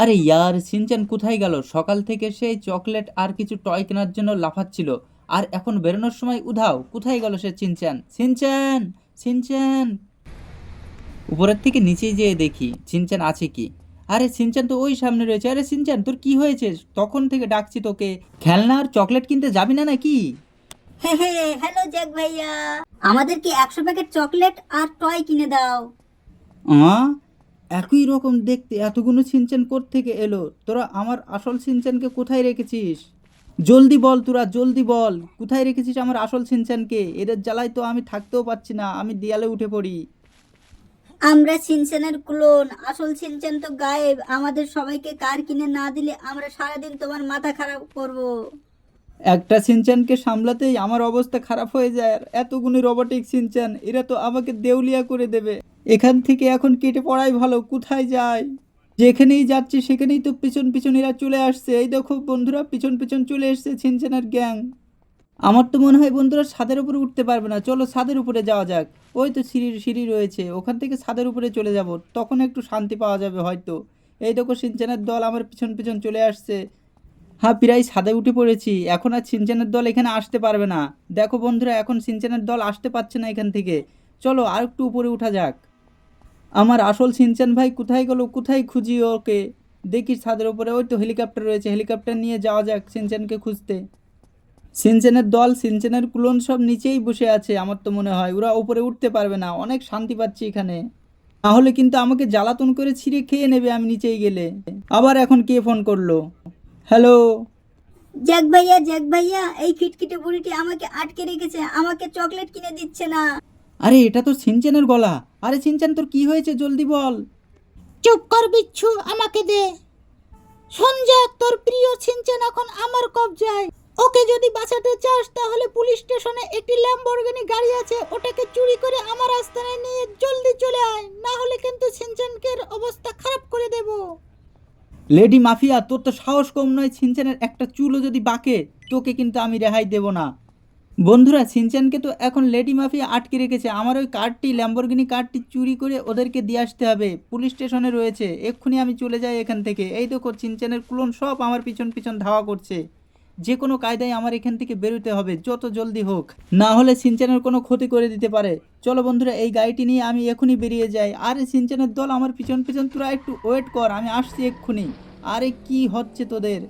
আরে ইয়ার সিনচ্যান কোথায় গেল? সকাল থেকে সেই চকলেট আর কিছু টয় কেনার জন্য লাফাচ্ছিল, আর এখন বেরোনোর সময় উধাও। কোথায় গেল সে? Shinchan, Shinchan, Shinchan! উপরের থেকে নিচেই যেয়ে দেখি সিনচ্যান আছে কি। আরে সিনচ্যান তো ওই সামনে রয়েছে। আরে সিনচ্যান, তোর কি হয়েছে? তখন থেকে ডাকছি তোকে। খেলনা আর চকলেট কিনতে যাবি না নাকি? হে হে, হ্যালো জ্যাক ভাইয়া। আমাদেরকে 100 প্যাকেট চকলেট আর টয় কিনে দাও। একই রকম দেখতে এতগুলো সিনচ্যান থেকে এলো? তোরা আমার আসল সিনচ্যানকে কোথায় রেখেছিস? জলদি বল, তোরা জলদি বল, কোথায় রেখেছিস আমার আসল সিনচ্যানকে? এদের জ্বালায় তো আমি থাকতেও পারছি না, আমি দেয়ালে উঠে পড়ি। আমরা সিনচ্যানের ক্লোন, আসল সিনচ্যান তো গায়েব। আমাদের সবাইকে কার কিনে না দিলে আমরা সারাদিন তোমার মাথা খারাপ করব। একটা সিনচ্যানকে সামলাতেই আমার অবস্থা খারাপ হয়ে যায়, আর এতগুলো রোবটিক সিনচ্যান, এরা তো আমাকে দেউলিয়া করে দেবে। এখান থেকে এখন কেটে পড়াই ভালো। কোথায় যায়? যেখানেই যাচ্ছি সেখানেই তো পিছন পিছন এরা চলে আসছে। এই দেখো বন্ধুরা, পিছন পিছন চলে এসছে সিনচ্যানের গ্যাং। আমার তো মনে হয় বন্ধুরা ছাদের উপরে উঠতে পারবে না, চলো ছাদের উপরে যাওয়া যাক। ওই তো সিঁড়ি সিঁড়ি রয়েছে, ওখান থেকে ছাদের উপরে চলে যাব, তখন একটু শান্তি পাওয়া যাবে হয়তো। এই দেখো সিনচ্যানের দল আমার পিছন পিছন চলে আসছে। হ্যাঁ, প্রায় ছাদে উঠে পড়েছি, এখন আর সিনচ্যানের দল এখানে আসতে পারবে না। দেখো বন্ধুরা, এখন সিনচ্যানের দল আসতে পারছে না এখান থেকে। চলো আর একটু উপরে উঠা যাক। আমার আসল সিনচ্যান ভাই কোথায় গেল? কোথায় খুঁজি ওকে? দেখি ছাদের উপরে ওই তো হেলিকপ্টার রয়েছে, হেলিকপ্টার নিয়ে যাওয়া যাক সিনচ্যানকে খুঁজতে। সিনচেনের দল, সিনচেনের ক্লোন সব নিচেই বসে আছে, আমার তো মনে হয় ওরা উপরে উঠতে পারবে না। অনেক শান্তি পাচ্ছি এখানে, তাহলে কিন্তু আমাকে জ্বালাতন করে ছিঁড়ে খেয়ে নেবে আমি নিচেই গেলে। আবার এখন কে ফোন করলো? হ্যালো? জ্যাক ভাইয়া, জ্যাক ভাইয়া, এই খিটখিটে বুড়িটি আমাকে আটকে রেখেছে, আমাকে চকলেট কিনে দিচ্ছে না। আরে এটা তো সিনচেনের গলা। আরে সিনচেন, তোর কি হয়েছে জলদি বল। চুপ কর বিচ্ছু, আমাকে দে। সঞ্জয়, তোর প্রিয় ছিনচেন এখন আমার কবজায়। ওকে যদি বাঁচাতে চাস তাহলে পুলিশ স্টেশনে একটি ল্যাম্বরগিনি গাড়ি আছে, ওটাকে চুরি করে আমার আস্তানে নিয়ে জলদি চলে আয়, না হলে কিন্তু ছিনচেনকের অবস্থা খারাপ করে দেব। লেডি মাফিয়া, তোর তো সাহস কম নয়। সিনচেনের একটা চুলও যদি বাঁকে, তোকে কিন্তু আমি রেহাই দেব না। বন্ধুরা, সিনচ্যানকে তো এখন লেডি মাফিয়া আটকে রেখেছে। আমার ওই কারটি, ল্যাম্বরগিনি কারটি চুরি করে ওদেরকে দিয়ে আসতে হবে। পুলিশ স্টেশনে রয়েছে, এক্ষুনি আমি চলে যাই এখান থেকে। এই দেখো সিনচ্যানের ক্লোন সব আমার পিছন পিছন ধাওয়া করছে। যে কোনো কায়দায় আমার এখান থেকে বেরোতে হবে, যত জলদি হোক, না হলে সিনচ্যানের কোনো ক্ষতি করে দিতে পারে। চলো বন্ধুরা, এই গাড়িটি নিয়ে আমি এখনই বেরিয়ে যাই। আরে সিনচ্যানের দল আমার পিছন পিছন, তোরা একটু ওয়েট কর, আমি আসছি এক্ষুনি। আরে কি হচ্ছে তোদের?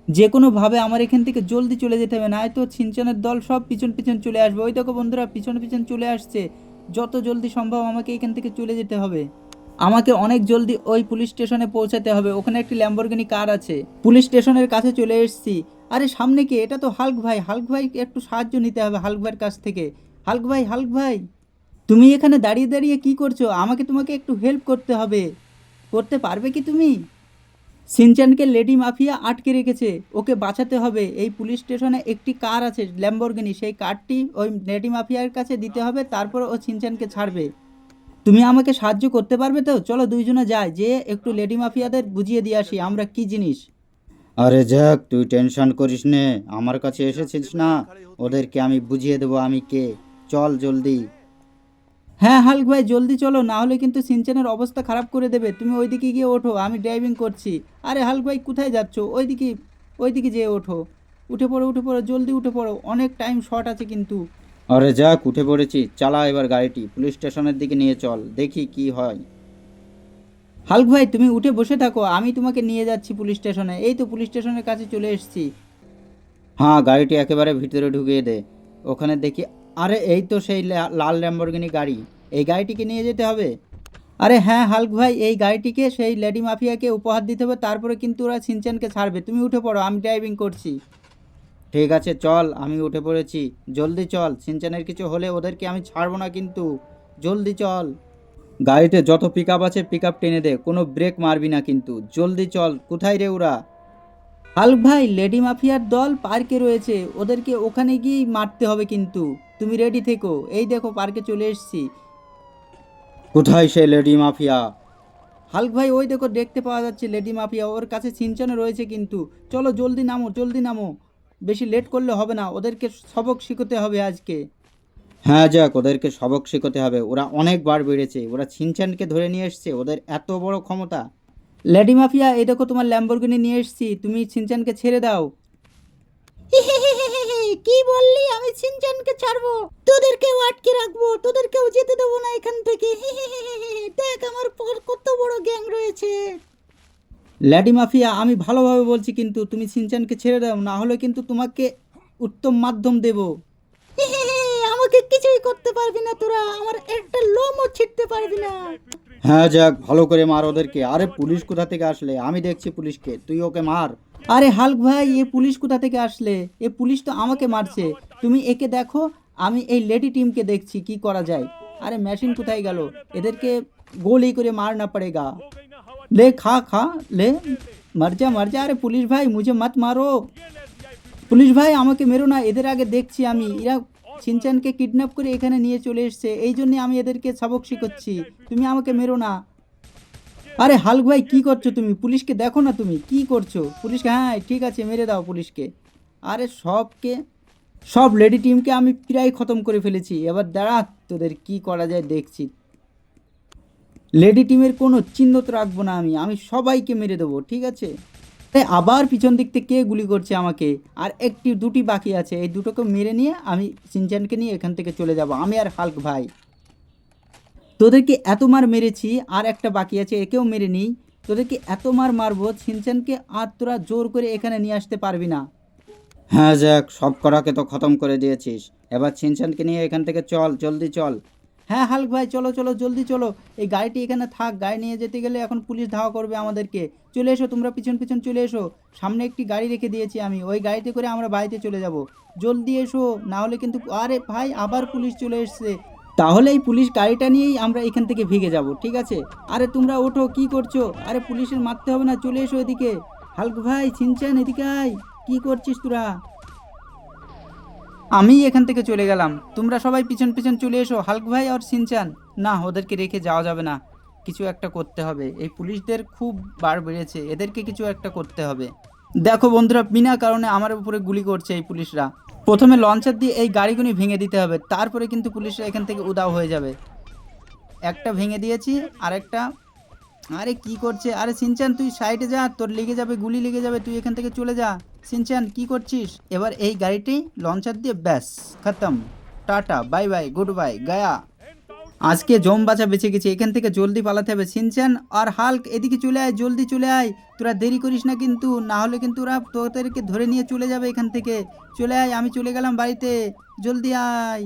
যে কোনোভাবে আমার এখান থেকে জলদি চলে যেতে হবে, নয়তো ছিনচনের দল সব পিছন পিছন চলে আসবে। ওই দেখো বন্ধুরা, পিছন পিছন চলে আসছে। যত জলদি সম্ভব আমাকে এখান থেকে চলে যেতে হবে। আমাকে অনেক জলদি ওই পুলিশ স্টেশনে পৌঁছাতে হবে, ওখানে একটি ল্যাম্বরগিনি কার আছে। পুলিশ স্টেশনের কাছে চলে এসেছি। আরে সামনে কি? এটা তো হাল্ক ভাই। হাল্ক ভাই, একটু সাহায্য নিতে হবে হাল্ক ভাইয়ের কাছ থেকে। হাল্ক ভাই, হাল্ক ভাই, তুমি এখানে দাঁড়িয়ে দাঁড়িয়ে কি করছো? তোমাকে একটু হেল্প করতে হবে, করতে পারবে কি তুমি? সিনচ্যানকে লেডি মাফিয়া আটকে রেখেছে, ওকে বাঁচাতে হবে। এই পুলিশ স্টেশনে একটি কার আছে ল্যাম্বরগিনি, সেই কারটি ওই লেডি মাফিয়ার কাছে দিতে হবে, তারপর ও সিনচ্যানকে ছাড়বে। তুমি আমাকে সাহায্য করতে পারবে তো? চলো দুইজনে যাই, যে একটু লেডি মাফিয়াদের বুঝিয়ে দিয়ে আসি আমরা কি জিনিস। আরে যাক, তুই টেনশন করিস নে, আমার কাছে এসেছিস না, ওদেরকে আমি বুঝিয়ে দেবো আমি কে। চল জলদি। হ্যাঁ হাল্ক ভাই, জলদি চলো, না হলে কিন্তু সিনচ্যানের অবস্থা খারাপ করে দেবে। তুমি ওইদিকে গিয়ে ওঠো, আমি ড্রাইভিং করছি। আরে হাল্ক ভাই, কোথায় যাচ্ছ? ওইদিকে, ওইদিকে যেয়ে ওঠো। উঠে পড়ো, উঠে পড়ো, জলদি উঠে পড়ো, অনেক টাইম শর্ট আছে কিন্তু। আরে যাক, উঠে পড়েছি, চালা এবার গাড়িটি, পুলিশ স্টেশনের দিকে নিয়ে চল, দেখি কি হয়। হাল্ক ভাই, তুমি উঠে বসে থাকো, আমি তোমাকে নিয়ে যাচ্ছি পুলিশ স্টেশনে। এই তো পুলিশ স্টেশনের কাছে চলে এসেছি। হ্যাঁ, গাড়িটি একেবারে ভিতরে ঢুকিয়ে দে। ওখানে দেখি, আরে এই তো সেই লাল ল্যাম্বরগিনি গাড়ি, এই গাড়িটিকে নিয়ে যেতে হবে। আরে হ্যাঁ হাল্ক ভাই, এই গাড়িটিকে সেই লেডি মাফিয়াকে উপহার দিতে হবে, তারপরে কিন্তু ওরা সিনচ্যানকে ছাড়বে। তুমি উঠে পড়ো, আমি ড্রাইভিং করছি। ঠিক আছে চল, আমি উঠে পড়েছি, জলদি চল, সিনচানের কিছু হলে ওদেরকে আমি ছাড়বো না কিন্তু। জলদি চল। গাড়িতে যত পিক আপ আছে পিক আপ টেনে দে, কোনো ব্রেক মারবি না কিন্তু। জলদি চল। কোথায় রে ওরা? হাল্ক ভাই, লেডি মাফিয়ার দল পার্কে রয়েছে, ওদেরকে ওখানে গিয়েই মারতে হবে কিন্তু। তুমি রেডি থেকো, এই দেখো পার্কে চলে এসেছি। কোথায় সে লেডি মাফিয়া? হাল্ক ভাই, ওই দেখো দেখতে পাওয়া যাচ্ছে লেডি মাফিয়া, ওর কাছে সিনচ্যানও রয়েছে কিন্তু। চলো জলদি নামো, জলদি নামো, বেশি লেট করলে হবে না, ওদেরকে সবক শিখতে হবে আজকে। হ্যাঁ যাক, ওদেরকে সবক শেখাতে হবে, ওরা অনেকবার বেড়েছে, ওরা ছিনচানকে ধরে নিয়ে এসছে, ওদের এত বড় ক্ষমতা। লেডি মাফিয়া, এই দেখো তোমার ল্যাম্বরগিনি নিয়ে এসেছি, তুমি শিনচ্যানকে ছেড়ে দাও। কি বললি? আমি সিনচানকে ছাড়বো? তোদেরকেও আটকে রাখবো, তোদেরকেও যেতে দেবো না এখান থেকে। দেখ আমার পর কত বড় গ্যাং রয়েছে। লেডি মাফিয়া, আমি ভালোভাবে বলছি কিন্তু তুমি শিনচ্যানকে ছেড়ে দাও, না হলে কিন্তু তোমাকে উত্তম মাধ্যম দেব। আমাকে কিছুই করতে পারবি না তোরা, আমার একটা লোমও ছিটতে পারবি না। হ্যাঁ যাক, ভালো করে মার ওদেরকে। আরে পুলিশ কোথা থেকে আসলে? আমি দেখছি পুলিশকে, তুই ওকে মার। আরে হাল্ক ভাই, এ পুলিশ কোথা থেকে আসলে? এ পুলিশ তো আমাকে মারছে। তুমি একে দেখো, আমি এই লেডি টিমকে দেখছি কি করা যায়। আরে মেশিন কোথায় গেল? এদেরকে গোলি করে মারনা পড়েগা। ले खा खा ले, मर जा। अरे पुलिस भाई मुझे मत मारो। পুলিশ ভাই আমাকে মেরো না, এদের আগে দেখছি আমি, এরা শিনচ্যানকে কিডন্যাপ করে এখানে নিয়ে চলে এসছে, এই জন্য আমি এদেরকে সবক শিখাচ্ছি। তুমি আমাকে মেরো না। আরে হাল্ক ভাই কি করছো তুমি? পুলিশকে দেখো না তুমি কি করছো? পুলিশকে, হ্যাঁ ঠিক আছে মেরে দাও পুলিশকে। আরে সব লেডি টিমকে আমি প্রায় খতম করে ফেলেছি, এবার দাঁড়া তোদের কি করা যায় দেখছি। লেডি টিমের কোনো চিহ্ন তো রাখবো না আমি সবাইকে মেরে দেবো, ঠিক আছে? আবার পিছন দিক থেকে কে গুলি করছে আমাকে? আর দুটি বাকি আছে, এই দুটোকে মেরে নিয়ে আমি শিনচ্যানকে নিয়ে এখান থেকে চলে যাব, আমি আর হাল্ক ভাই। তোদেরকে এত মার মেরেছি, আর একটা বাকি আছে, একেও মেরে নিই। তোদেরকে এত মারবো শিনচ্যানকে, আর তোরা জোর করে এখানে নিয়ে আসতে পারবি না। হ্যাঁ যাক, সব কটাকে তো খতম করে দিয়েছিস, এবার শিনচ্যানকে নিয়ে এখান থেকে চল, জলদি চল। হ্যাঁ হাল্ক ভাই চলো জলদি চলো। এই গাড়িটি এখানে থাক, গাড়ি নিয়ে যেতে গেলে এখন পুলিশ ধাওয়া করবে আমাদেরকে। চলে এসো তোমরা, পিছন চলে এসো। সামনে একটি গাড়ি রেখে দিয়েছি আমি, ওই গাড়িতে করে আমরা বাড়িতে চলে যাব। জলদি এসো, না হলে কিন্তু, আরে ভাই আবার পুলিশ চলে এসছে। তাহলে এই পুলিশ গাড়িটা নিয়েই আমরা এখান থেকে ভেগে যাব, ঠিক আছে? আরে তোমরা ওঠো, কি করছো? আরে পুলিশের মারতে হবে না, চলে এসো এদিকে। হাল্ক ভাই, শিনচ্যান এদিকে আয়, কি করছিস তোরা? আমি এখান থেকে চলে গেলাম, তোমরা সবাই পিছন চলে এসো। হাল্ক ভাই আর শিনচ্যান, না ওদেরকে রেখে যাওয়া যাবে না, কিছু একটা করতে হবে। এই পুলিশদের খুব বার বেড়েছে, এদেরকে কিছু একটা করতে হবে। দেখো বন্ধুরা, বিনা কারণে আমার উপরে গুলি করছে এই পুলিশরা। প্রথমে লঞ্চার দিয়ে এই গাড়িগুলি ভেঙে দিতে হবে, তারপরে কিন্তু পুলিশরা এখান থেকে উধাও হয়ে যাবে। একটা ভেঙে দিয়েছি, আরেকটা। আরে কি করছে? আরে শিনচ্যান তুই সাইডে যা, তোর লেগে যাবে, গুলি লেগে যাবে, তুই এখান থেকে চলে যা। শিনচ্যান কি করছিস? এবার এই গাড়িটি লঞ্চার দিয়ে ব্যাস খতম, tata bye bye good bye Gaya. আজকে জম বাঁচা বেঁচে গেছে, এখান থেকে জলদি পালাতে হবে। শিনচ্যান আর হাল্ক এদিকে চলে আয়, জলদি চলে আয়, তোরা দেরি করিস না কিন্তু, না হলে কিন্তু ওরা তোদেরকে ধরে নিয়ে চলে যাবে এখান থেকে। চলে আয়, আমি চলে গেলাম বাড়িতে, জলদি আয়।